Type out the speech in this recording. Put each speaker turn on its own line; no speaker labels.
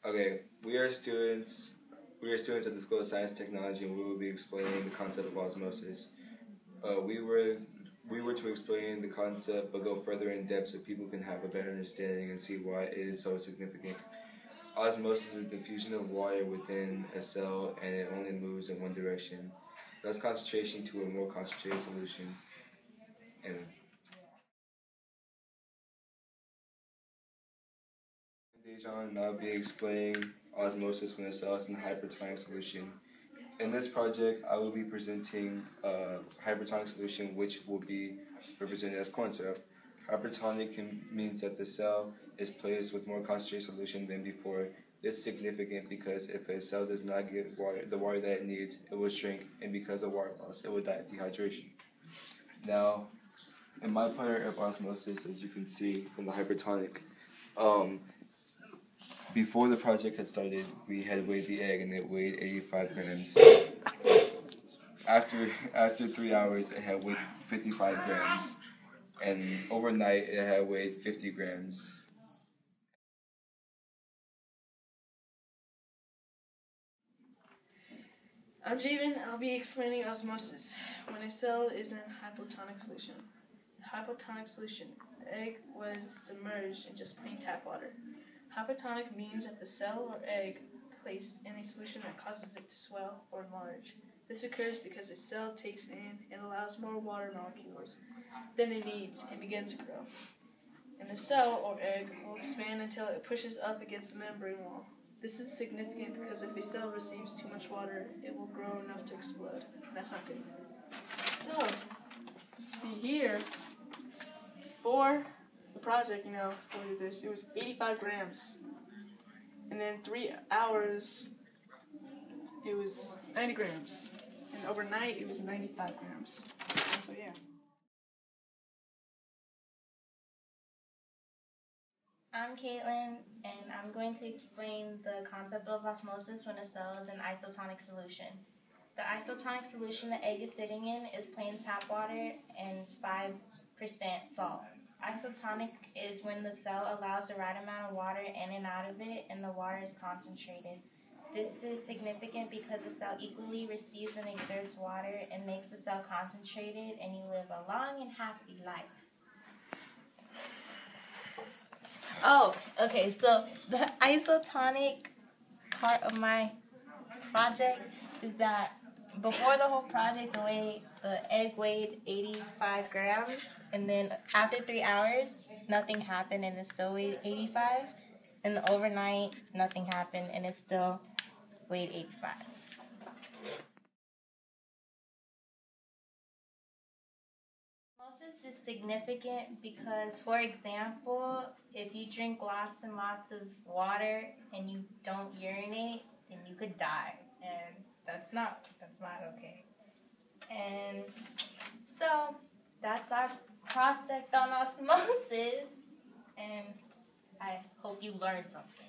Okay, We are students at the School of Science and Technology, and we will be explaining the concept of osmosis. We were to explain the concept, but go further in depth so people can have a better understanding and see why it is so significant. Osmosis is the diffusion of water within a cell, and it only moves in one direction, less concentration to a more concentrated solution. And Dejan, and I'll be explaining osmosis when a cell is in a hypertonic solution. In this project, I will be presenting a hypertonic solution which will be represented as corn syrup. Hypertonic means that the cell is placed with more concentrated solution than before. This is significant because if a cell does not get the water that it needs, it will shrink, and because of water loss, it will die of dehydration. Now, in my part of osmosis, as you can see in the hypertonic, um, before the project had started, we had weighed the egg and it weighed 85 grams. After 3 hours, it had weighed 55 grams, and overnight it had weighed 50 grams.
I'm Javen. I'll be explaining osmosis. When a cell is in hypotonic solution. The hypotonic solution, the egg was submerged in just plain tap water. Hypotonic means that the cell or egg placed in a solution that causes it to swell or enlarge. This occurs because the cell takes in and allows more water molecules than it needs and begins to grow. And the cell or egg will expand until it pushes up against the membrane wall. This is significant because if a cell receives too much water, it will grow enough to explode. That's not good. So, see here, for the project, for this, it was 85 grams. And then 3 hours, it was 90 grams. And overnight, it was 95 grams. So, yeah.
I'm Caitlin, and I'm going to explain the concept of osmosis when a cell is in isotonic solution. The isotonic solution the egg is sitting in is plain tap water and 5% salt. Isotonic is when the cell allows the right amount of water in and out of it, and the water is concentrated. This is significant because the cell equally receives and exerts water and makes the cell concentrated, and you live a long and happy life. Oh, okay, so the isotonic part of my project is that before the whole project, the egg weighed 85 grams, and then after 3 hours, nothing happened, and it still weighed 85, and the overnight, nothing happened, and it still weighed 85. Osmosis is significant because, for example, if you drink lots and lots of water and you don't urinate, then you could die, and that's not okay. And so that's our project on osmosis, and I hope you learned something.